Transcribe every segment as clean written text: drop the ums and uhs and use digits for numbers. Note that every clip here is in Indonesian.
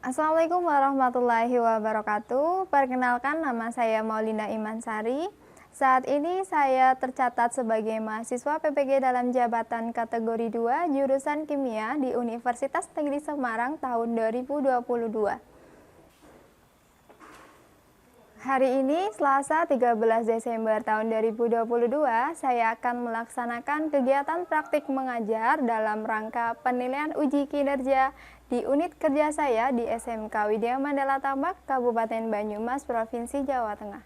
Assalamualaikum warahmatullahi wabarakatuh. Perkenalkan, nama saya Maulina Imansari. Saat ini saya tercatat sebagai mahasiswa PPG dalam jabatan kategori 2 jurusan Kimia di Universitas Negeri Semarang tahun 2022. Hari ini, Selasa 13 Desember tahun 2022, saya akan melaksanakan kegiatan praktik mengajar dalam rangka penilaian uji kinerja di unit kerja saya di SMK Widya Mandala Tambak, Kabupaten Banyumas, Provinsi Jawa Tengah.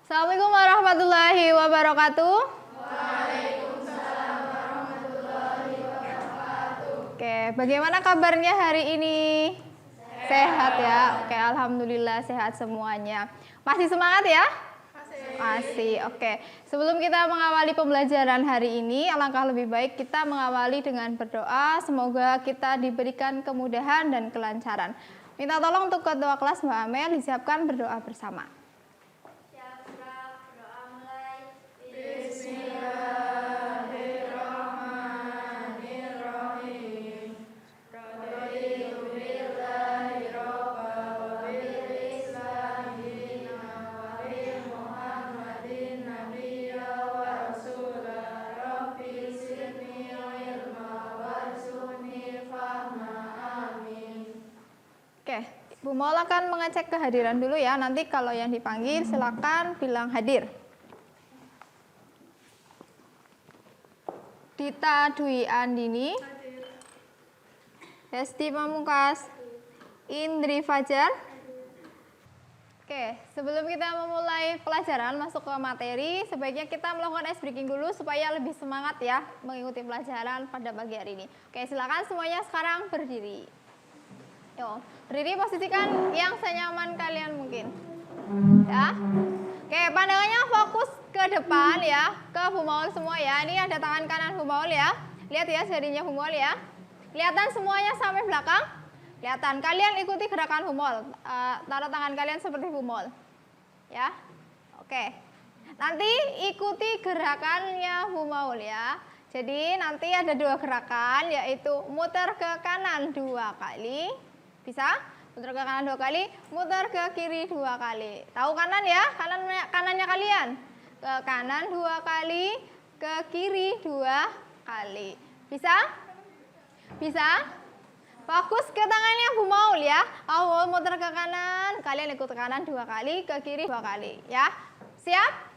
Assalamualaikum warahmatullahi wabarakatuh. Waalaikumsalam warahmatullahi wabarakatuh. Oke, bagaimana kabarnya hari ini? Sehat ya? Oke, alhamdulillah sehat semuanya. Masih semangat ya? Masih. Oke, sebelum kita mengawali pembelajaran hari ini, alangkah lebih baik kita mengawali dengan berdoa. Semoga kita diberikan kemudahan dan kelancaran. Minta tolong untuk ketua kelas Mbak Amel disiapkan berdoa bersama. Bu Maul akan mengecek kehadiran dulu ya. Nanti kalau yang dipanggil silakan bilang hadir. Dita Dwi Andini, Hesti Pamungkas, Indri Fajar. Oke, sebelum kita memulai pelajaran masuk ke materi, sebaiknya kita melakukan ice breaking dulu supaya lebih semangat ya mengikuti pelajaran pada pagi hari ini. Oke, silakan semuanya sekarang berdiri. Yo, berdiri, posisikan yang senyaman kalian mungkin. Ya. Oke, pandangannya fokus ke depan ya, ke Bu Maul semua ya. Ini ada tangan kanan Bu Maul ya. Lihat ya jarinya Bu Maul ya. Kelihatan semuanya sampai belakang? Kelihatan. Kalian ikuti gerakan Bu Maul. Taruh tangan kalian seperti Bu Maul. Ya. Oke. Nanti ikuti gerakannya Bu Maul ya. Jadi nanti ada dua gerakan, yaitu muter ke kanan 2 kali. Bisa? Muter ke kanan 2 kali, muter ke kiri 2 kali. Tahu kanan ya? Kanannya kalian. Ke kanan 2 kali, ke kiri 2 kali. Bisa? Bisa? Fokus ke tangannya Bu Maul ya. Maul muter ke kanan, kalian ikut ke kanan 2 kali, ke kiri 2 kali. Ya? Siap?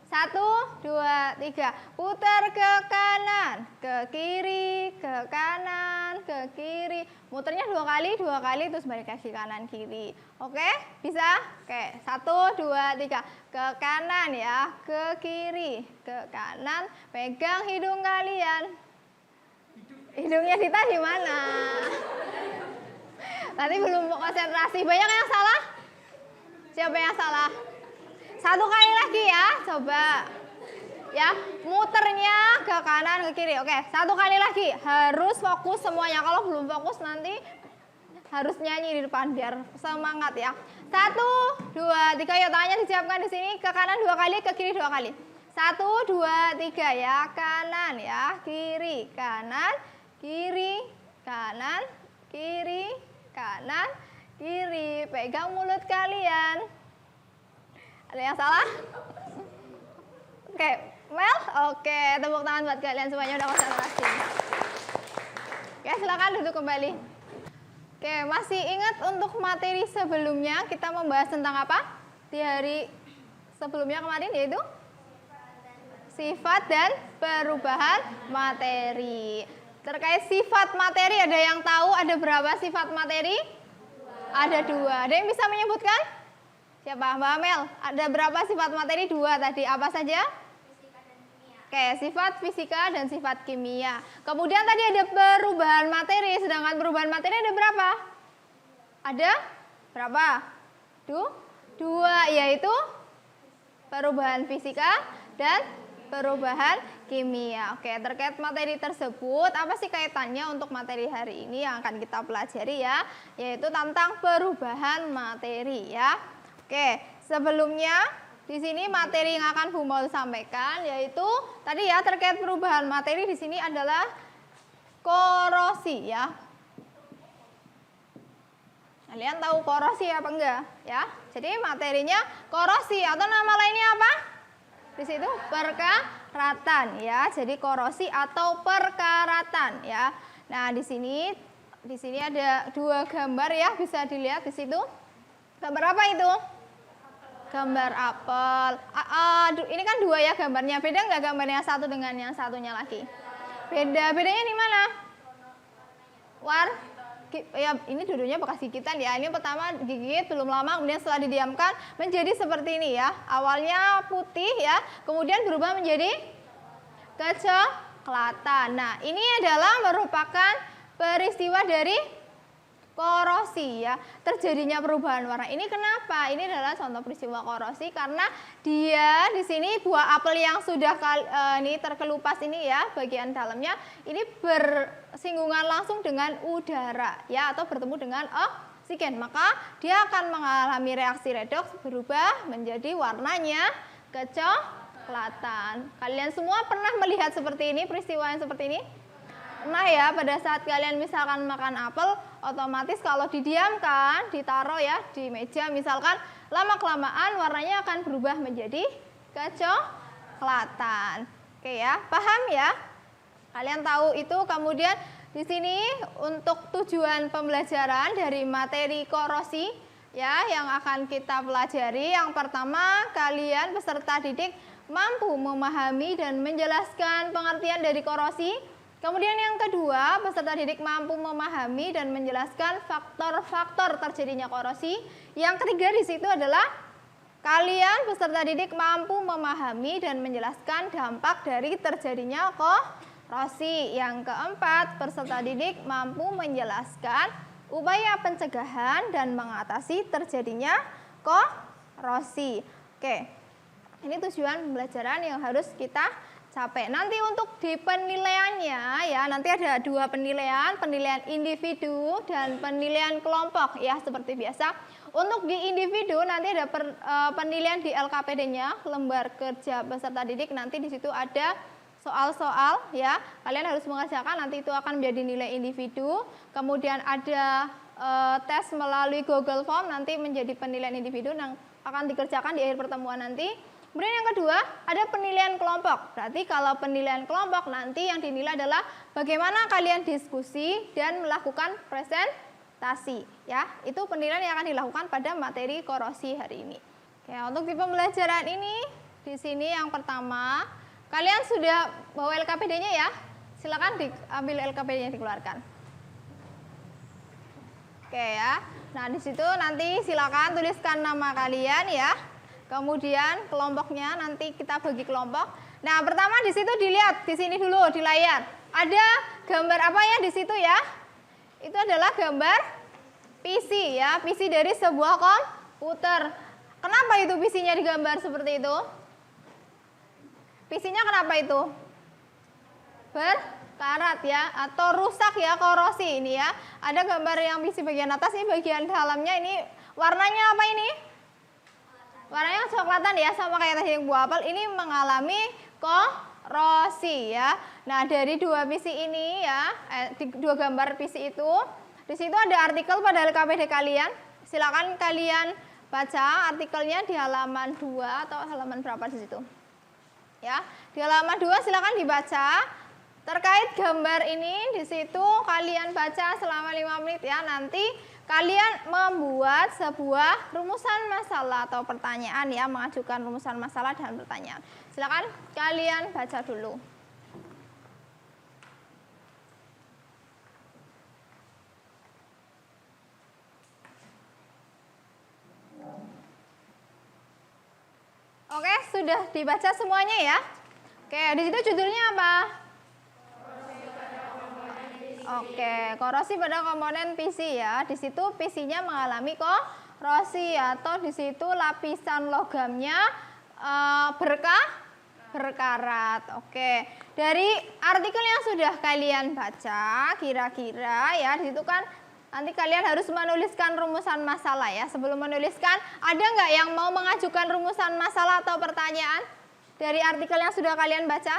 1, 2, 3. Putar ke kanan, ke kiri, ke kanan, ke kiri. Muternya 2 kali, terus balik lagi kanan kiri. Oke, bisa? Oke, 1, 2, 3. Ke kanan ya, ke kiri, ke kanan. Pegang hidung kalian. Hidungnya Dita di mana? Nanti belum konsentrasi. Banyak yang salah? Siapa yang salah? 1 kali lagi ya, coba. Ya, muternya ke kanan, ke kiri. Oke, 1 kali lagi. Harus fokus semuanya. Kalau belum fokus nanti harus nyanyi di depan biar semangat ya. 1, 2, 3. Ya, tangannya disiapkan di sini. Ke kanan 2 kali, ke kiri 2 kali. 1, 2, 3 ya. Kanan ya, kiri, kanan, kiri, kanan, kiri, kanan, kiri. Pegang mulut kalian. Ada yang salah? Oke, Mel? Oke, tepuk tangan buat kalian semuanya udah konsentrasi. Oke, silakan duduk kembali. Oke, masih ingat untuk materi sebelumnya kita membahas tentang apa? Di hari sebelumnya kemarin yaitu sifat dan perubahan materi. Terkait sifat materi, ada yang tahu ada berapa sifat materi? Ada 2. Ada yang bisa menyebutkan? Siapa? Mbak Amel, ada berapa sifat materi? 2 tadi. Apa saja? Fisika dan kimia. Oke, sifat fisika dan sifat kimia. Kemudian tadi ada perubahan materi, sedangkan perubahan materi ada berapa? Ada berapa? 2, yaitu perubahan fisika dan perubahan kimia. Oke, terkait materi tersebut, apa sih kaitannya untuk materi hari ini yang akan kita pelajari ya? Yaitu tentang perubahan materi ya. Oke, sebelumnya di sini materi yang akan Bu Maul sampaikan yaitu tadi ya terkait perubahan materi di sini adalah korosi ya. Kalian tahu korosi apa enggak ya? Jadi materinya korosi atau nama lainnya apa? Di situ perkaratan ya. Jadi korosi atau perkaratan ya. Nah, di sini ada dua gambar ya, bisa dilihat di situ. Gambar apa itu? Gambar apel. Ini kan dua ya gambarnya. Beda nggak gambarnya satu dengan yang satunya lagi? Beda. Bedanya di mana? Ya, ini dulunya bekas gigitan ya. Ini pertama gigit belum lama, kemudian setelah didiamkan menjadi seperti ini ya. Awalnya putih ya, kemudian berubah menjadi kecoklatan. Nah, ini adalah merupakan peristiwa dari korosi ya. Terjadinya perubahan warna. Ini kenapa? Ini adalah contoh peristiwa korosi karena dia di sini buah apel yang sudah ini terkelupas ini ya, bagian dalamnya ini bersinggungan langsung dengan udara ya, atau bertemu dengan oksigen. Maka dia akan mengalami reaksi redoks, berubah menjadi warnanya kecoklatan. Kalian semua pernah melihat seperti ini, peristiwa yang seperti ini? Nah ya, pada saat kalian misalkan makan apel, otomatis kalau didiamkan, ditaruh ya di meja misalkan, lama-kelamaan warnanya akan berubah menjadi kecoklatan. Oke ya, paham ya? Kalian tahu itu. Kemudian di sini untuk tujuan pembelajaran dari materi korosi ya yang akan kita pelajari, yang pertama kalian peserta didik mampu memahami dan menjelaskan pengertian dari korosi. Kemudian yang kedua, peserta didik mampu memahami dan menjelaskan faktor-faktor terjadinya korosi. Yang ketiga di situ adalah kalian peserta didik mampu memahami dan menjelaskan dampak dari terjadinya korosi. Yang keempat, peserta didik mampu menjelaskan upaya pencegahan dan mengatasi terjadinya korosi. Oke, ini tujuan pembelajaran yang harus kita capai. Nanti untuk di penilaiannya ya, nanti ada dua penilaian, penilaian individu dan penilaian kelompok ya, seperti biasa. Untuk di individu nanti ada penilaian di LKPD-nya, lembar kerja peserta didik. Nanti di situ ada soal-soal ya, kalian harus mengerjakan, nanti itu akan menjadi nilai individu. Kemudian ada tes melalui Google Form, nanti menjadi penilaian individu yang akan dikerjakan di akhir pertemuan nanti. Kemudian yang kedua, ada penilaian kelompok. Berarti kalau penilaian kelompok nanti yang dinilai adalah bagaimana kalian diskusi dan melakukan presentasi. Ya, itu penilaian yang akan dilakukan pada materi korosi hari ini. Oke, untuk di pembelajaran ini, di sini yang pertama, kalian sudah bawa LKPD-nya ya? Silakan diambil LKPD-nya dikeluarkan. Oke ya. Nah, di situ nanti silakan tuliskan nama kalian ya. Kemudian kelompoknya nanti kita bagi kelompok. Nah, pertama di situ dilihat di sini dulu di layar. Ada gambar apa ya di situ ya? Itu adalah gambar PC ya, PC dari sebuah komputer. Kenapa itu PC-nya digambar seperti itu? PC-nya kenapa itu? Berkarat ya, atau rusak ya, korosi ini ya. Ada gambar yang PC bagian atas, ini bagian dalamnya ini warnanya apa ini? Warnanya kecoklatan ya, sama kayak tadi yang buah apel, ini mengalami korosi ya. Nah, dari dua PC ini ya, dua gambar PC itu, di situ ada artikel pada LKPD kalian. Silakan kalian baca artikelnya di halaman 2 atau halaman berapa di situ. Ya, di halaman 2 silakan dibaca. Terkait gambar ini di situ kalian baca selama 5 menit ya. Nanti kalian membuat sebuah rumusan masalah atau pertanyaan ya, mengajukan rumusan masalah dan pertanyaan. Silakan kalian baca dulu. Oke, sudah dibaca semuanya ya. Oke, di situ judulnya apa? Oke, korosi pada komponen PC ya. Di situ PC-nya mengalami korosi atau di situ lapisan logamnya berkarat. Oke. Dari artikel yang sudah kalian baca, kira-kira ya di situ kan nanti kalian harus menuliskan rumusan masalah ya. Sebelum menuliskan, ada nggak yang mau mengajukan rumusan masalah atau pertanyaan dari artikel yang sudah kalian baca?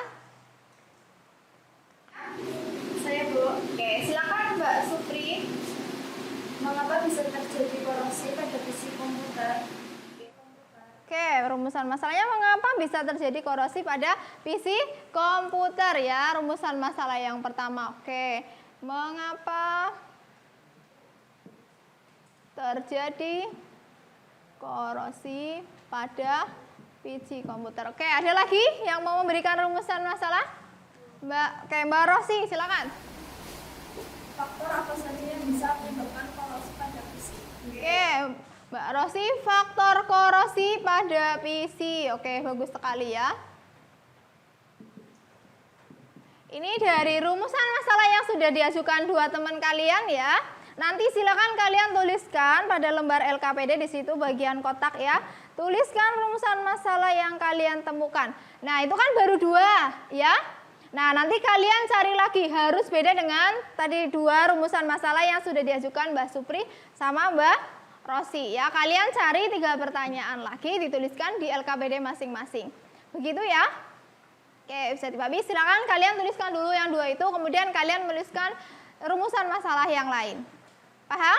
Saya, Bu. Oke, silakan Mbak Supri. Mengapa bisa terjadi korosi pada PC komputer? Oke, rumusan masalahnya mengapa bisa terjadi korosi pada PC komputer ya. Rumusan masalah yang pertama. Oke, mengapa terjadi korosi pada PC komputer? Oke, ada lagi yang mau memberikan rumusan masalah? Mbak Rosi, silakan. Faktor apa saja yang bisa menyebabkan korosi pada PC? Oke, Mbak Rosi, faktor korosi pada PC. Oke, bagus sekali ya. Ini dari rumusan masalah yang sudah diajukan dua teman kalian ya. Nanti silakan kalian tuliskan pada lembar LKPD di situ bagian kotak ya. Tuliskan rumusan masalah yang kalian temukan. Nah, itu kan baru dua ya. Nah, nanti kalian cari lagi, harus beda dengan tadi dua rumusan masalah yang sudah diajukan Mbak Supri sama Mbak Rosi ya. Kalian cari 3 pertanyaan lagi, dituliskan di LKPD masing-masing. Begitu ya. Oke, bisa dipahami. Silakan kalian tuliskan dulu yang dua itu, kemudian kalian menuliskan rumusan masalah yang lain. Paham?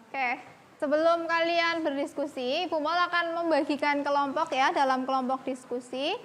Oke, sebelum kalian berdiskusi, Ibu Mol akan membagikan kelompok ya dalam kelompok diskusi.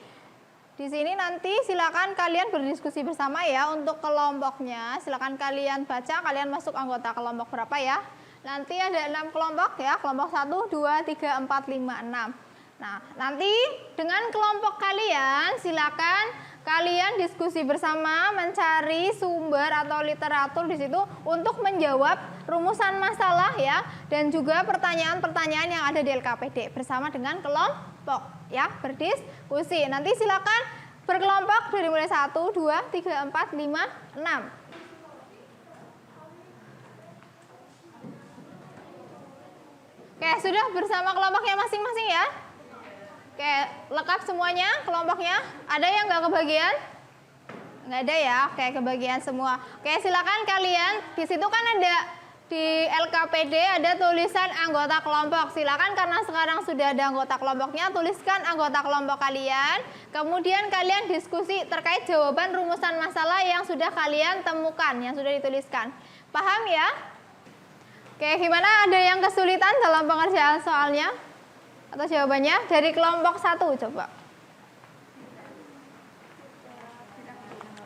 Di sini nanti silakan kalian berdiskusi bersama ya untuk kelompoknya. Silakan kalian baca, kalian masuk anggota kelompok berapa ya. Nanti ada 6 kelompok ya, kelompok 1, 2, 3, 4, 5, 6. Nah, nanti dengan kelompok kalian silakan kalian diskusi bersama mencari sumber atau literatur di situ untuk menjawab rumusan masalah ya dan juga pertanyaan-pertanyaan yang ada di LKPD bersama dengan kelompok ya, berdiskusi. Nanti silakan berkelompok dari mulai 1, 2, 3, 4, 5, 6. Oke, sudah bersama kelompoknya masing-masing ya? Oke, lengkap semuanya kelompoknya? Ada yang nggak kebagian? Nggak ada ya? Oke, kebagian semua. Oke, silakan kalian. Di situ kan ada di LKPD ada tulisan anggota kelompok. Silakan karena sekarang sudah ada anggota kelompoknya, tuliskan anggota kelompok kalian. Kemudian kalian diskusi terkait jawaban rumusan masalah yang sudah kalian temukan, yang sudah dituliskan. Paham ya? Oke, gimana? Ada yang kesulitan dalam pengerjaan soalnya? Atau jawabannya? Dari kelompok 1 coba.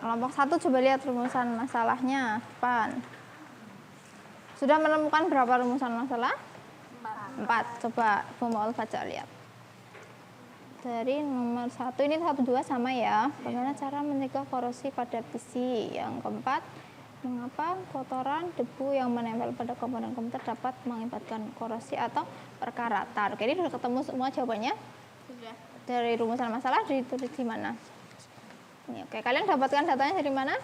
Kelompok 1 coba lihat rumusan masalahnya. Depan. Sudah menemukan berapa rumusan masalah? 4. Coba Bu mau baca lihat. Dari nomor 1, ini 1, 2 sama ya. Bagaimana cara mencegah korosi pada PC? Yang keempat, mengapa kotoran debu yang menempel pada komponen komputer dapat mengakibatkan korosi atau perkaratan? Oke, ini sudah ketemu semua jawabannya? Sudah. Dari rumusan masalah ditulis di mana? Ini, oke, kalian dapatkan datanya dari mana?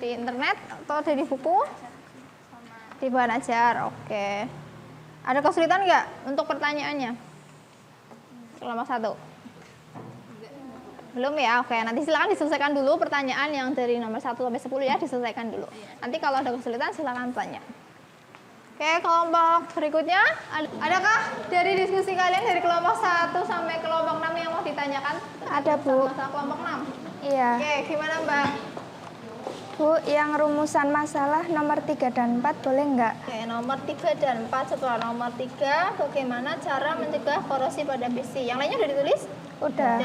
Di internet atau dari buku? Di bahan ajar, oke. Ada kesulitan nggak untuk pertanyaannya? Kelompok 1? Belum ya? Oke, nanti silakan diselesaikan dulu pertanyaan yang dari nomor 1 sampai 10 ya, diselesaikan dulu. Nanti kalau ada kesulitan silakan tanya. Oke, kelompok berikutnya, adakah dari diskusi kalian dari kelompok 1 sampai kelompok 6 yang mau ditanyakan? Ada, Bu. Masalah kelompok 6? Iya. Oke, gimana Mbak? Bu, yang rumusan masalah nomor 3 dan 4 boleh nggak? Oke, nomor 3 dan 4. Setelah nomor 3, bagaimana cara mencegah korosi pada PC? Yang lainnya udah ditulis? Udah.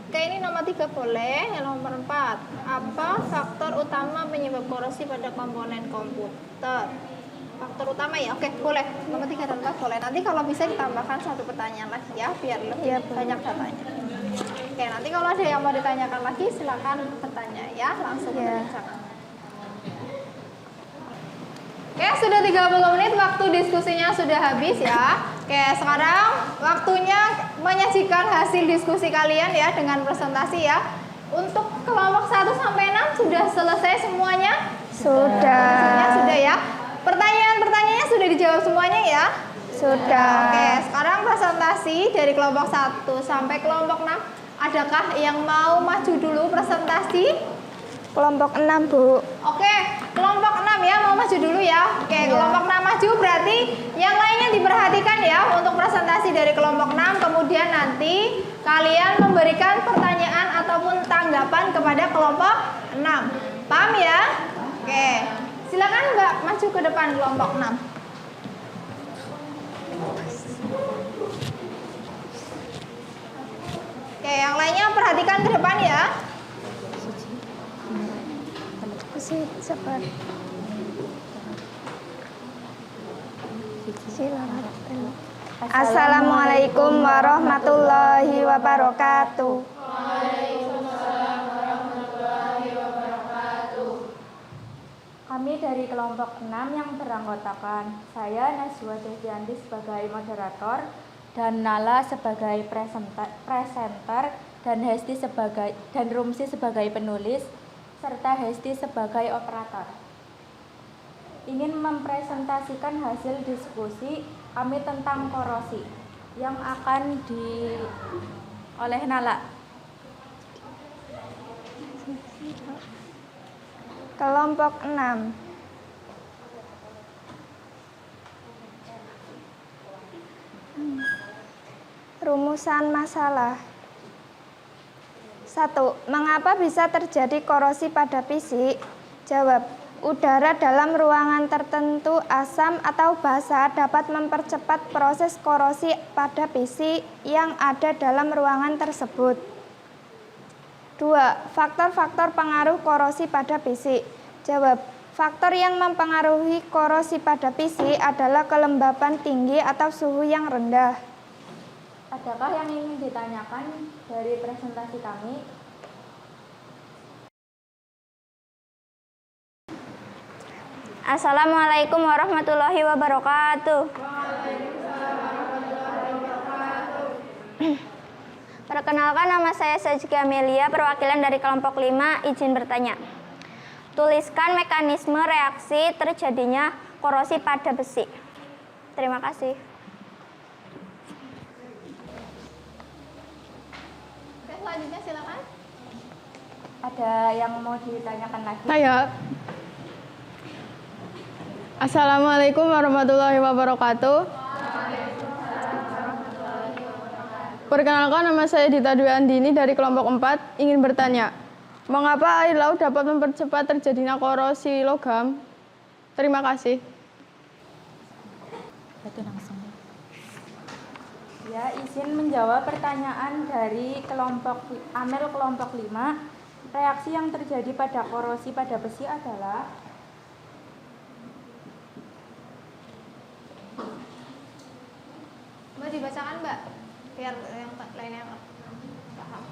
Oke, ini nomor 3 boleh. Yang nomor 4, apa faktor utama penyebab korosi pada komponen komputer? Faktor utama ya? Oke, boleh. Nomor 3 dan 4 boleh. Nanti kalau bisa ditambahkan 1 pertanyaan lagi ya, biar lebih banyak datanya. Oke, nanti kalau ada yang mau ditanyakan lagi, silakan bertanya ya, langsung berbincang. Oke, sudah 30 menit waktu diskusinya sudah habis ya. Oke, sekarang waktunya menyajikan hasil diskusi kalian ya dengan presentasi ya. Untuk kelompok 1 sampai 6 sudah selesai semuanya? Sudah. Sudah ya. Pertanyaan-pertanyaannya sudah dijawab semuanya ya? Sudah. Oke, sekarang presentasi dari kelompok 1 sampai kelompok 6. Adakah yang mau maju dulu presentasi? Kelompok 6, Bu. Oke, kelompok 6 ya, mau maju dulu ya. Oke, kelompok 6 maju berarti yang lainnya diperhatikan ya untuk presentasi dari kelompok 6. Kemudian nanti kalian memberikan pertanyaan ataupun tanggapan kepada kelompok 6. Paham ya? Oke, silakan Mbak maju ke depan kelompok 6. Oke, yang lainnya perhatikan ke depan ya. Cepat. Silakan. Assalamualaikum warahmatullahi wabarakatuh. Kami dari kelompok 6 yang beranggotakan saya Najwa Devianti sebagai moderator dan Nala sebagai presenter dan Hesti dan Rumsi sebagai penulis serta Hesti sebagai operator. Ingin mempresentasikan hasil diskusi kami tentang korosi yang akan oleh Nala. Kelompok 6. Rumusan masalah. 1. Mengapa bisa terjadi korosi pada fisik? Jawab. Udara dalam ruangan tertentu, asam atau basa dapat mempercepat proses korosi pada fisik yang ada dalam ruangan tersebut. 2. Faktor-faktor pengaruh korosi pada fisik. Jawab. Faktor yang mempengaruhi korosi pada fisik adalah kelembapan tinggi atau suhu yang rendah. Adakah yang ingin ditanyakan dari presentasi kami? Assalamualaikum warahmatullahi wabarakatuh. Perkenalkan, nama saya Sajki Amelia, perwakilan dari kelompok 5, izin bertanya. Tuliskan mekanisme reaksi terjadinya korosi pada besi. Terima kasih. Oke, selanjutnya silakan. Ada yang mau ditanyakan lagi? Saya. Assalamualaikum warahmatullahi wabarakatuh. Perkenalkan, nama saya Dita Dwi Andini dari kelompok 4, ingin bertanya, mengapa air laut dapat mempercepat terjadinya korosi logam? Terima kasih. Ya, izin menjawab pertanyaan dari kelompok 5. Reaksi yang terjadi pada korosi pada besi adalah Mbak dibacakan Mbak, biar yang lainnya paham.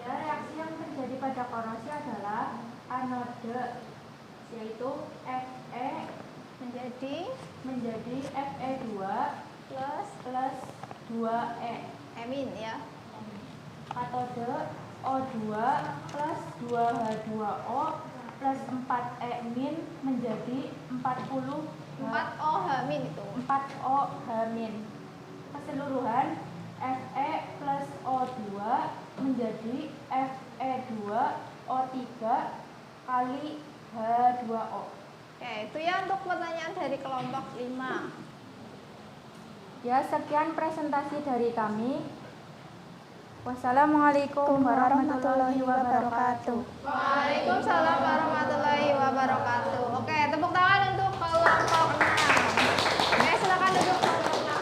ya, reaksi yang terjadi pada korosi adalah anode, yaitu Fe menjadi Fe2 plus 2E. Emin ya. Katode O2 plus 2H2O plus 4E- menjadi 40 4OH- itu. 4OH-. Keseluruhan Fe plus O2 menjadi Fe2O3 kali H2O. Oke, itu ya untuk pertanyaan dari kelompok 5. Ya, sekian presentasi dari kami. Wassalamualaikum warahmatullahi wabarakatuh. Waalaikumsalam warahmatullahi wabarakatuh. Oke, tepuk tangan untuk kelompok 6. Oke, silakan duduk kelompok 6.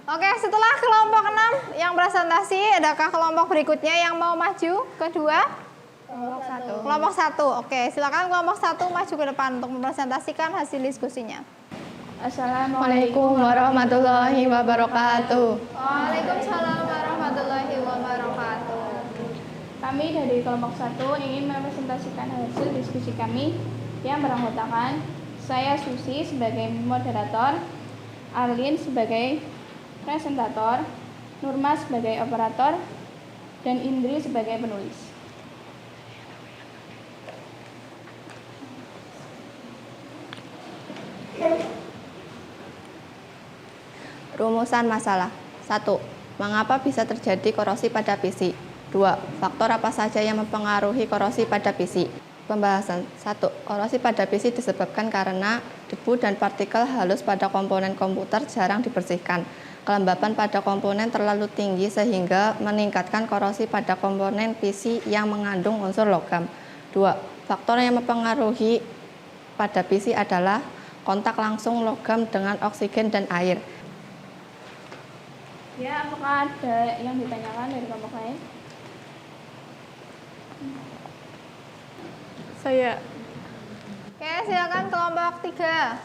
Oke, setelah kelompok 6 yang presentasi, adakah kelompok berikutnya yang mau maju? Kedua? Kelompok 1. Oke, silakan kelompok 1 maju ke depan untuk mempresentasikan hasil diskusinya. Assalamualaikum warahmatullahi wabarakatuh. Waalaikumsalam warahmatullahi wabarakatuh. Kami dari kelompok 1 ingin mempresentasikan hasil diskusi kami yang beranggotakan saya Susi sebagai moderator, Arlin sebagai presentator, Nurma sebagai operator, dan Indri sebagai penulis. Rumusan masalah. 1. Mengapa bisa terjadi korosi pada besi? 2. Faktor apa saja yang mempengaruhi korosi pada besi? Pembahasan. 1. Korosi pada besi disebabkan karena debu dan partikel halus pada komponen komputer jarang dibersihkan. Kelembapan pada komponen terlalu tinggi sehingga meningkatkan korosi pada komponen PC yang mengandung unsur logam. 2. Faktor yang mempengaruhi pada PC adalah kontak langsung logam dengan oksigen dan air. Ya, apakah ada yang ditanyakan dari kelompok lain? Saya. Oke, silakan kelompok 3.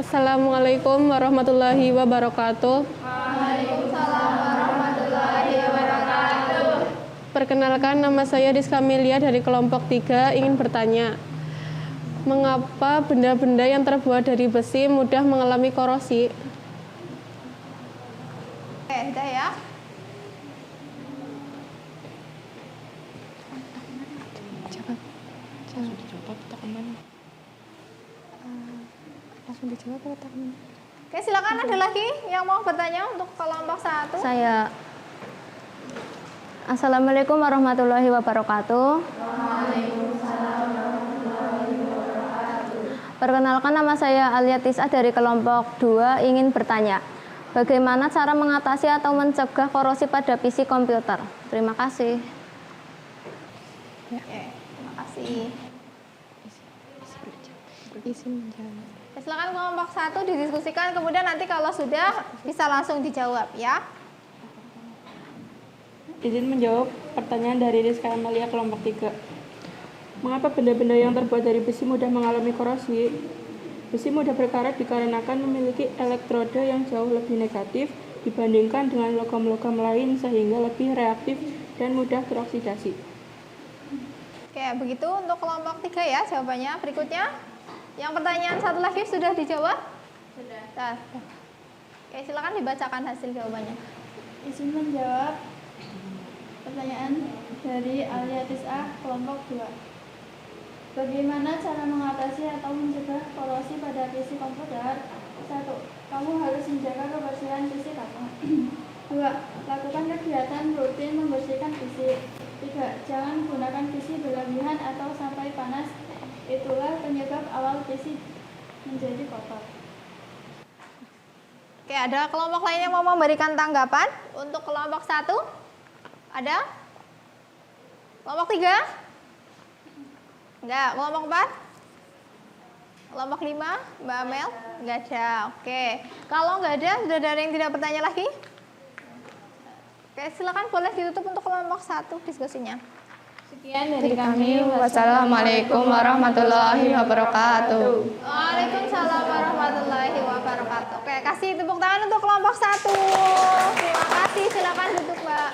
Assalamualaikum warahmatullahi wabarakatuh. Waalaikumsalam warahmatullahi wabarakatuh. Perkenalkan, nama saya Rizka Melia dari kelompok 3 ingin bertanya. Mengapa benda-benda yang terbuat dari besi mudah mengalami korosi? Oke, udah ya. Oke, silakan ada lagi yang mau bertanya untuk kelompok 1. Saya. Assalamualaikum warahmatullahi wabarakatuh. Perkenalkan, nama saya Alia Tisah dari kelompok 2 ingin bertanya. Bagaimana cara mengatasi atau mencegah korosi pada PC komputer? Terima kasih. Oke, terima kasih. Ya, silakan kelompok 1 didiskusikan, kemudian nanti kalau sudah bisa langsung dijawab ya. Izin menjawab pertanyaan dari Rizka Amalia kelompok 3. Mengapa benda-benda yang terbuat dari besi mudah mengalami korosi? Besi mudah berkarat dikarenakan memiliki elektroda yang jauh lebih negatif dibandingkan dengan logam-logam lain sehingga lebih reaktif dan mudah teroksidasi. Oke, begitu untuk kelompok 3 ya jawabannya. Berikutnya, yang pertanyaan satu lagi sudah dijawab? Sudah. Oke, silakan dibacakan hasil jawabannya. Izin menjawab pertanyaan dari Alia Tisah kelompok 2. Bagaimana cara mengatasi atau mencegah korosi pada PC komputer? 1. Kamu harus menjaga kebersihan PC kamu. 2. Lakukan kegiatan rutin membersihkan PC. 3. Jangan gunakan PC berlebihan atau sampai panas. Itulah penyebab awal PC menjadi kotor. Oke, ada kelompok lain yang mau memberikan tanggapan untuk kelompok 1? Ada? Kelompok 3? Enggak. Kelompok 4? Kelompok 5? Mbak Amel? Enggak ada. Oke. Kalau enggak ada, sudah ada yang tidak bertanya lagi? Oke, silakan boleh ditutup untuk kelompok 1 diskusinya. Sekian dari kami. Wassalamualaikum warahmatullahi wabarakatuh. Waalaikumsalam warahmatullahi wabarakatuh. Oke, kasih tepuk tangan untuk kelompok 1. Terima kasih, silakan duduk, Mbak.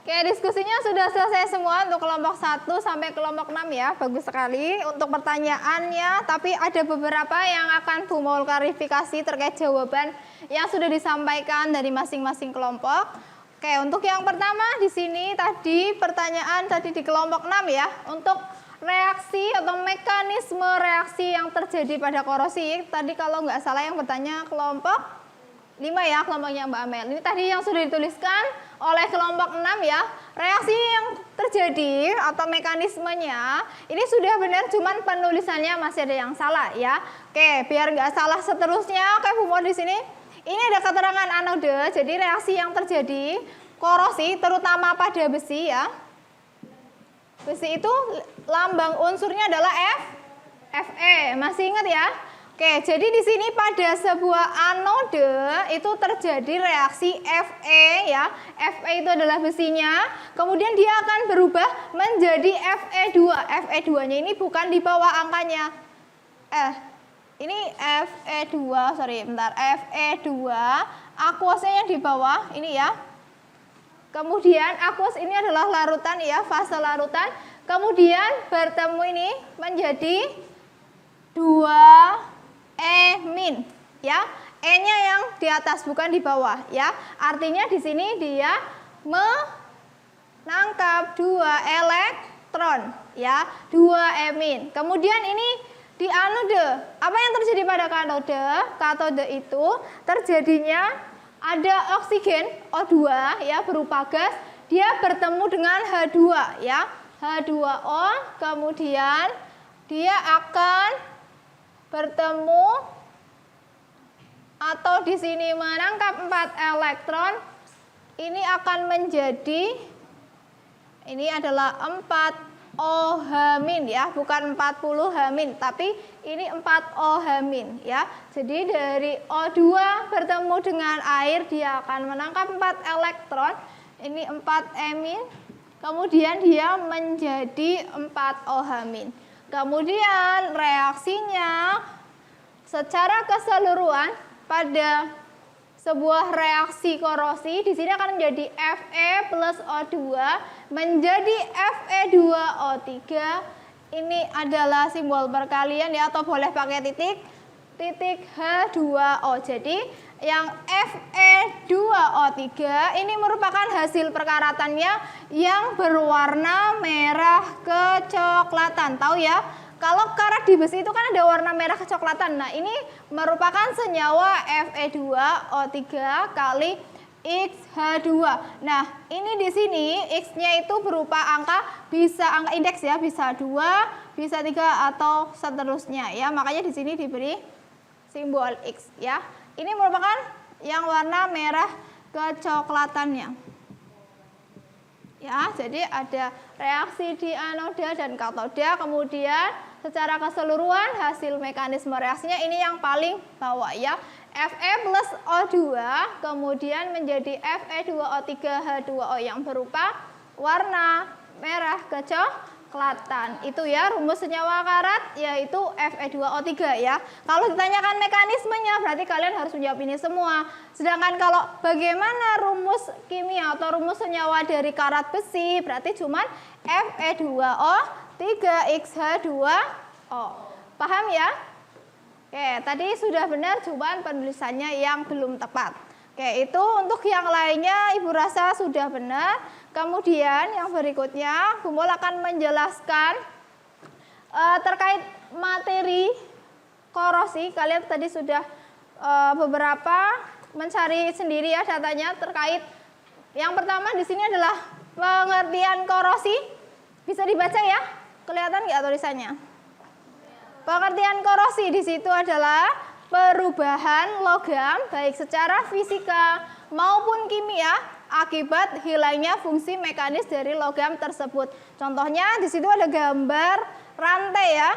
Oke, diskusinya sudah selesai semua untuk kelompok 1 sampai kelompok 6 ya. Bagus sekali untuk pertanyaannya, tapi ada beberapa yang akan Bu mau klarifikasi terkait jawaban yang sudah disampaikan dari masing-masing kelompok. Oke, untuk yang pertama di sini tadi pertanyaan tadi di kelompok 6 ya, untuk reaksi atau mekanisme reaksi yang terjadi pada korosi. Tadi kalau nggak salah yang bertanya kelompok 5 ya, kelompoknya Mbak Amel. Ini tadi yang sudah dituliskan oleh kelompok 6 ya. Reaksi yang terjadi atau mekanismenya ini sudah benar, cuman penulisannya masih ada yang salah ya. Oke, biar nggak salah seterusnya, oke Bu Mo di sini. Ini ada keterangan anode, jadi reaksi yang terjadi korosi terutama pada besi ya. Besi itu lambang unsurnya adalah Fe. Masih ingat ya? Oke, jadi di sini pada sebuah anode itu terjadi reaksi Fe ya. Fe itu adalah besinya, kemudian dia akan berubah menjadi Fe2. Fe2-nya ini bukan di bawah angkanya. Ini Fe2, Fe2, aqueousnya yang di bawah ini ya. Kemudian aqueous ini adalah larutan ya, fase larutan. Kemudian bertemu ini menjadi 2E- ya. E-nya yang di atas bukan di bawah ya. Artinya di sini dia menangkap 2 elektron ya, 2E-. Kemudian ini Di anode, apa yang terjadi pada katode? Katode itu terjadinya ada oksigen O2 ya berupa gas, dia bertemu dengan H2 ya. H2O, kemudian dia akan bertemu atau di sini menangkap 4 elektron. Ini akan menjadi, ini adalah 4O- ya, bukan 40H-, tapi ini 4O- ya. Jadi dari O2 bertemu dengan air, dia akan menangkap 4 elektron. Ini 4E-, kemudian dia menjadi 4OH-. Kemudian reaksinya secara keseluruhan pada sebuah reaksi korosi di sini akan menjadi Fe plus O2 menjadi Fe2O3. Ini adalah simbol perkalian ya, atau boleh pakai titik H2O. Jadi yang Fe2O3 ini merupakan hasil perkaratannya yang berwarna merah kecoklatan. Tahu ya, kalau karat di besi itu kan ada warna merah kecoklatan. Nah, ini merupakan senyawa Fe2O3 kali XH2. Nah, ini di sini X-nya itu berupa angka, bisa angka indeks ya, bisa 2, bisa 3 atau seterusnya ya. Makanya di sini diberi simbol X ya. Ini merupakan yang warna merah kecoklatannya. Ya, jadi ada reaksi di anoda dan katoda, kemudian secara keseluruhan hasil mekanisme reaksinya ini yang paling bawah ya. Fe plus O2 kemudian menjadi Fe2O3H2O yang berupa warna merah kecoklatan. Itu ya rumus senyawa karat, yaitu Fe2O3 ya. Kalau ditanyakan mekanismenya berarti kalian harus menjawab ini semua. Sedangkan kalau bagaimana rumus kimia atau rumus senyawa dari karat besi, berarti cuma Fe2O3XH2O. Paham ya? Oke, tadi sudah benar, cuman penulisannya yang belum tepat. Oke, itu untuk yang lainnya Ibu rasa sudah benar. Kemudian yang berikutnya, Bu Mol akan menjelaskan terkait materi korosi. Kalian tadi sudah beberapa mencari sendiri ya datanya terkait. Yang pertama di sini adalah pengertian korosi. Bisa dibaca ya? Kelihatan nggak tulisannya? Pengertian korosi di situ adalah perubahan logam baik secara fisika maupun kimia akibat hilangnya fungsi mekanis dari logam tersebut. Contohnya di situ ada gambar rantai ya.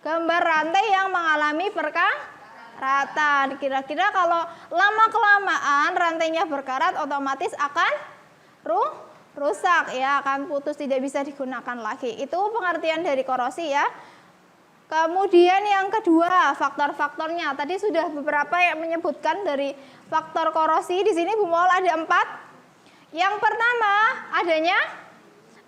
Gambar rantai yang mengalami perkaratan. Kira-kira kalau lama-kelamaan rantainya berkarat otomatis akan rusak ya, akan putus, tidak bisa digunakan lagi. Itu pengertian dari korosi ya. Kemudian yang kedua, faktor-faktornya. Tadi sudah beberapa yang menyebutkan dari faktor korosi. Di sini Bu Mol ada 4. Yang pertama, adanya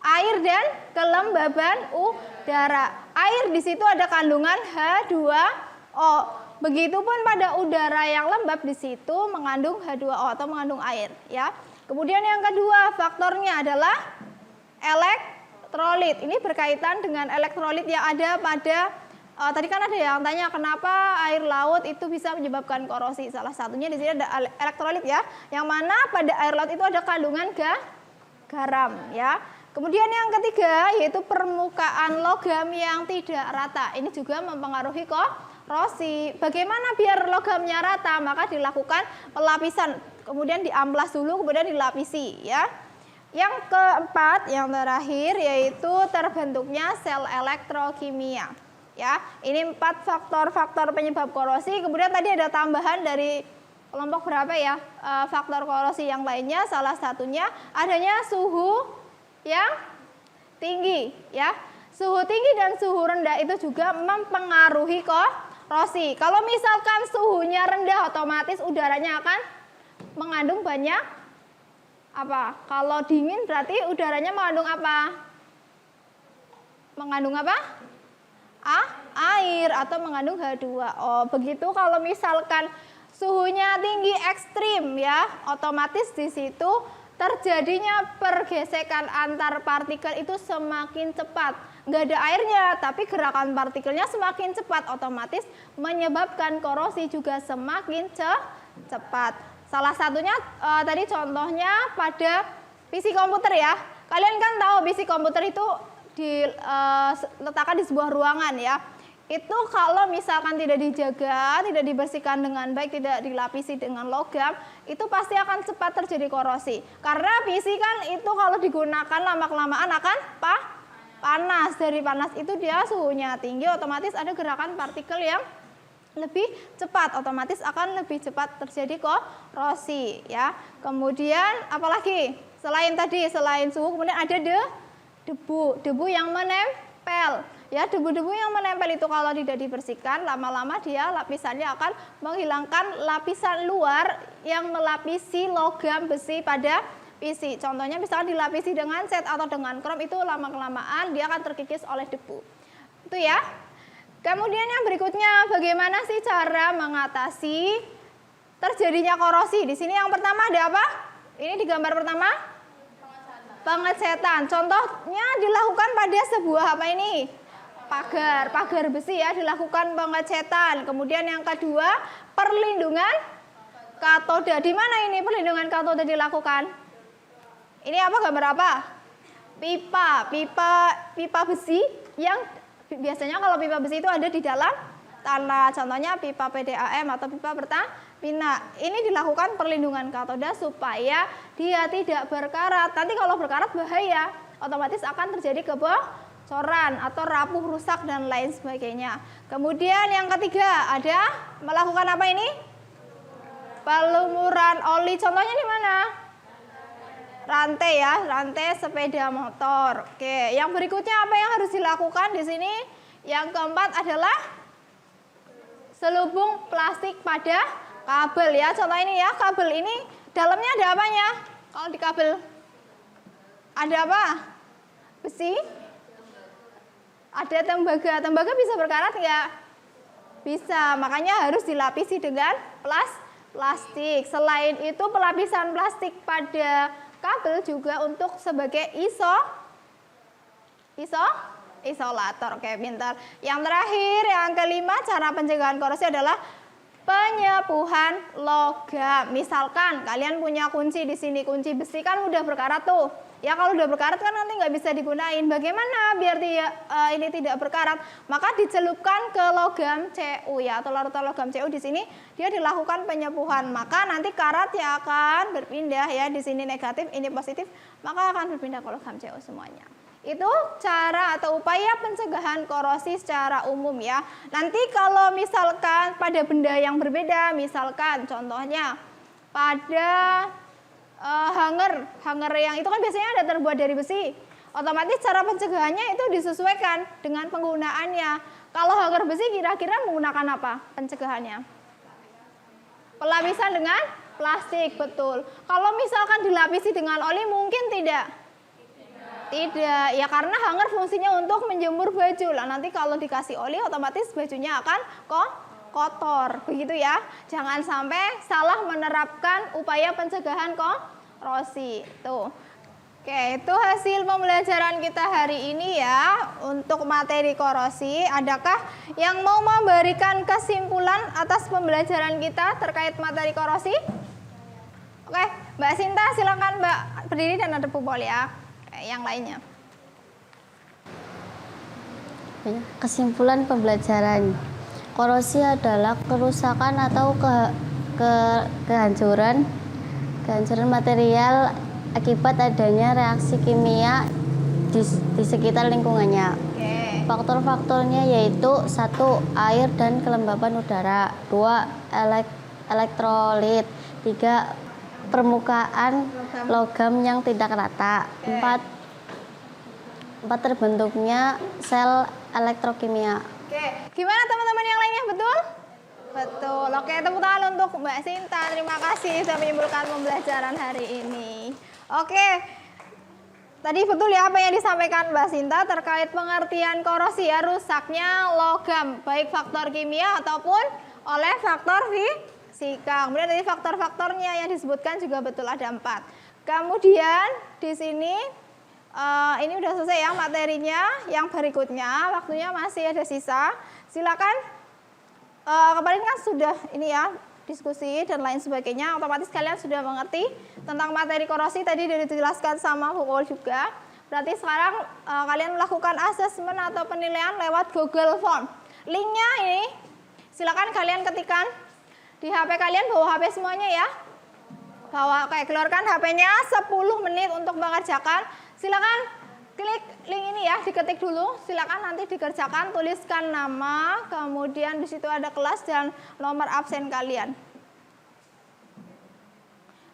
air dan kelembaban udara. Air di situ ada kandungan H2O. Begitupun pada udara yang lembab di situ mengandung H2O atau mengandung air, ya. Kemudian yang kedua, faktornya adalah elektrolit. Ini berkaitan dengan elektrolit yang ada pada tadi kan ada yang tanya kenapa air laut itu bisa menyebabkan korosi. Salah satunya di sini ada elektrolit ya, yang mana pada air laut itu ada kandungan garam ya. Kemudian yang ketiga yaitu permukaan logam yang tidak rata. Ini juga mempengaruhi korosi. Bagaimana biar logamnya rata? Maka dilakukan pelapisan. Kemudian diamplas dulu, kemudian dilapisi ya. Yang keempat, yang terakhir yaitu terbentuknya sel elektrokimia. Ya, ini 4 faktor-faktor penyebab korosi. Kemudian tadi ada tambahan dari kelompok berapa ya? Faktor korosi yang lainnya, salah satunya adanya suhu yang tinggi ya. Suhu tinggi dan suhu rendah itu juga mempengaruhi korosi. Kalau misalkan suhunya rendah, otomatis udaranya akan mengandung banyak apa? Kalau dingin berarti udaranya mengandung apa? Mengandung apa? Air atau mengandung H2O. Begitu kalau misalkan suhunya tinggi ekstrim ya, otomatis di situ terjadinya pergesekan antar partikel itu semakin cepat. nggak ada airnya, tapi gerakan partikelnya semakin cepat, otomatis menyebabkan korosi juga semakin cepat. Salah satunya tadi contohnya pada PC komputer ya. Kalian kan tahu PC komputer itu diletakkan di sebuah ruangan ya. Itu kalau misalkan tidak dijaga, tidak dibersihkan dengan baik, tidak dilapisi dengan logam, itu pasti akan cepat terjadi korosi. Karena PC kan itu kalau digunakan lama-kelamaan akan panas. Dari panas itu dia suhunya tinggi, otomatis ada gerakan partikel yang lebih cepat, otomatis akan lebih cepat terjadi korosi ya. Kemudian apalagi? Selain suhu, kemudian ada debu yang menempel. Ya, debu-debu yang menempel itu kalau tidak dibersihkan, lama-lama dia lapisannya akan menghilangkan lapisan luar yang melapisi logam besi pada PC. Contohnya misalnya dilapisi dengan cat atau dengan krom, itu lama-kelamaan dia akan terkikis oleh debu. Itu ya. Kemudian yang berikutnya, bagaimana sih cara mengatasi terjadinya korosi? Di sini yang pertama ada apa? Ini di gambar pertama? Pengecetan. Contohnya dilakukan pada sebuah apa ini? Pagar besi ya, dilakukan pengecetan. Kemudian yang kedua, perlindungan katoda. Di mana ini perlindungan katoda dilakukan? Ini apa, gambar apa? Pipa besi yang biasanya kalau pipa besi itu ada di dalam tanah. Contohnya pipa PDAM atau pipa Pertamina. Ini dilakukan perlindungan katoda supaya dia tidak berkarat. Nanti kalau berkarat bahaya, otomatis akan terjadi kebocoran atau rapuh, rusak dan lain sebagainya. Kemudian yang ketiga ada melakukan apa ini? Pelumuran oli. Contohnya di mana? Rantai ya, rantai sepeda motor. Oke, yang berikutnya apa yang harus dilakukan di sini? Yang keempat adalah selubung plastik pada kabel ya. Contoh ini ya, kabel ini dalamnya ada apanya? Kalau di kabel ada apa? Besi. Ada tembaga. Tembaga bisa berkarat nggak? Bisa, makanya harus dilapisi dengan plastik. Selain itu pelapisan plastik pada kabel juga untuk sebagai isolator. Oke, pintar. Yang terakhir, yang kelima, cara pencegahan korosi adalah penyepuhan logam. Misalkan kalian punya kunci di sini, kunci besi kan udah berkarat tuh. Ya kalau udah berkarat kan nanti nggak bisa digunain. Bagaimana biar ini tidak berkarat? Maka dicelupkan ke logam Cu ya, atau larutan logam Cu di sini dia dilakukan penyepuhan. Maka nanti karatnya akan berpindah ya, di sini negatif, ini positif, maka akan berpindah ke logam Cu semuanya. Itu cara atau upaya pencegahan korosi secara umum ya. Nanti kalau misalkan pada benda yang berbeda, misalkan contohnya pada hanger yang itu kan biasanya ada terbuat dari besi. Otomatis cara pencegahannya itu disesuaikan dengan penggunaannya. Kalau hanger besi kira-kira menggunakan apa pencegahannya? Pelapisan dengan plastik, betul. Kalau misalkan dilapisi dengan oli mungkin tidak. Tidak, ya karena hanger fungsinya untuk menjemur baju. Lah nanti kalau dikasih oli otomatis bajunya akan kotor. Begitu ya. Jangan sampai salah menerapkan upaya pencegahan korosi. Tuh. Oke, itu hasil pembelajaran kita hari ini ya untuk materi korosi. Adakah yang mau memberikan kesimpulan atas pembelajaran kita terkait materi korosi? Oke, Mbak Sinta silakan Mbak berdiri dan ada pupol ya. Yang lainnya. Kesimpulan pembelajaran. Korosi adalah kerusakan atau kehancuran material akibat adanya reaksi kimia di sekitar lingkungannya. Faktor-faktornya yaitu 1. Air dan kelembapan udara. 2. Elektrolit. 3. Permukaan logam yang tidak rata. 4. Terbentuknya sel elektrokimia. Oke, gimana teman-teman yang lainnya, betul? Betul. Oke, tepuk tangan untuk Mbak Sinta. Terima kasih sudah menyimpulkan pembelajaran hari ini. Oke, tadi betul ya apa yang disampaikan Mbak Sinta terkait pengertian korosi ya, rusaknya logam, baik faktor kimia ataupun oleh faktor fisika. Kemudian dari faktor-faktornya yang disebutkan juga betul ada 4. Kemudian di sini Ini udah selesai ya materinya. Yang berikutnya waktunya masih ada sisa. Silakan. Kemarin kan sudah ini ya diskusi dan lain sebagainya. Otomatis kalian sudah mengerti tentang materi korosi tadi dari dijelaskan sama Hukul juga. Berarti sekarang kalian melakukan asesmen atau penilaian lewat Google Form. Linknya ini silakan kalian ketikkan di HP kalian, bawa HP semuanya ya. Keluarkan HP-nya 10 menit untuk mengerjakan. Silakan klik link ini ya, diketik dulu. Silakan nanti dikerjakan, tuliskan nama, kemudian di situ ada kelas dan nomor absen kalian.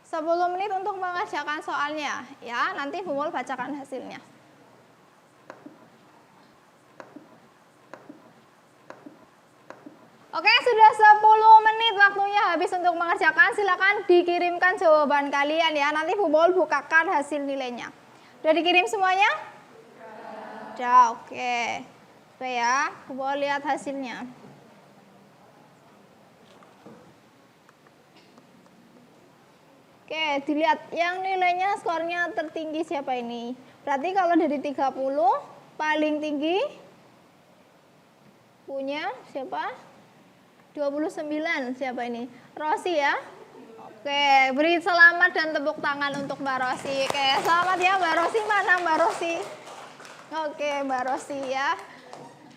10 menit untuk mengerjakan soalnya ya. Nanti Bu Mul bacakan hasilnya. Oke, sudah 10 menit waktunya habis untuk mengerjakan. Silakan dikirimkan jawaban kalian ya. Nanti Bu Mul bukakan hasil nilainya. Sudah dikirim semuanya? Sudah, oke. Coba ya, Bu Mul lihat hasilnya. Oke, dilihat yang nilainya skornya tertinggi siapa ini? Berarti kalau dari 30 paling tinggi punya siapa? 29 siapa ini? Rosi ya. Oke, beri selamat dan tepuk tangan untuk Mbak Rosi. Oke, selamat ya Mbak Rosi. Mana Mbak Rosi? Oke, Mbak Rosi ya.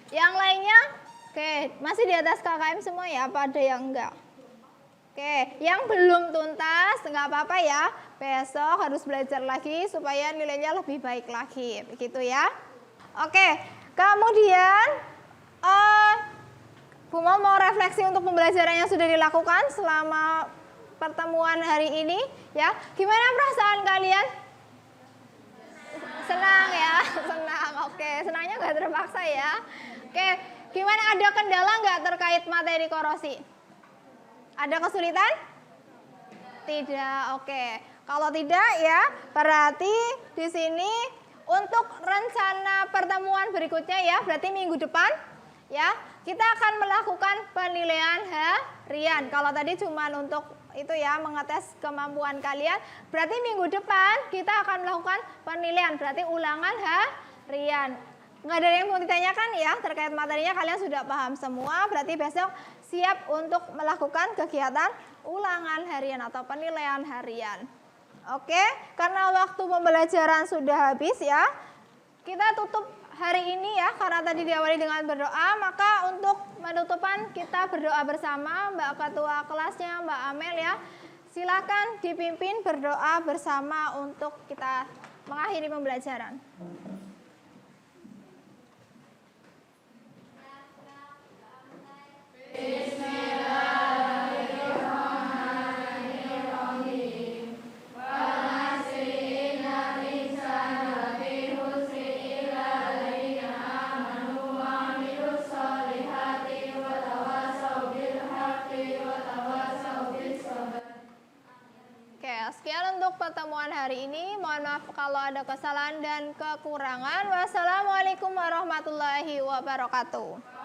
Yang lainnya? Oke, masih di atas KKM semua ya? Apa ada yang enggak? Oke, yang belum tuntas enggak apa-apa ya. Besok harus belajar lagi supaya nilainya lebih baik lagi. Begitu ya. Oke, kemudian Bu Mul mau refleksi untuk pembelajaran yang sudah dilakukan selama pertemuan hari ini ya. Gimana perasaan kalian? Senang ya, senang. Oke, senangnya nggak terpaksa ya. Oke, gimana, ada kendala nggak terkait materi korosi? Ada kesulitan? Tidak. Oke. Kalau tidak ya, berarti di sini untuk rencana pertemuan berikutnya ya, berarti minggu depan ya, kita akan melakukan penilaian harian. Kalau tadi cuma untuk itu ya, mengetes kemampuan kalian, berarti minggu depan kita akan melakukan penilaian, berarti ulangan harian. Nggak ada yang mau ditanyakan ya terkait materinya, kalian sudah paham semua, berarti besok siap untuk melakukan kegiatan ulangan harian atau penilaian harian. Oke, karena waktu pembelajaran sudah habis ya, kita tutup hari ini ya, karena tadi diawali dengan berdoa, maka untuk penutupan kita berdoa bersama. Mbak Ketua kelasnya, Mbak Amel ya, silakan dipimpin berdoa bersama untuk kita mengakhiri pembelajaran. Sekian untuk pertemuan hari ini. Mohon maaf kalau ada kesalahan dan kekurangan. Wassalamualaikum warahmatullahi wabarakatuh.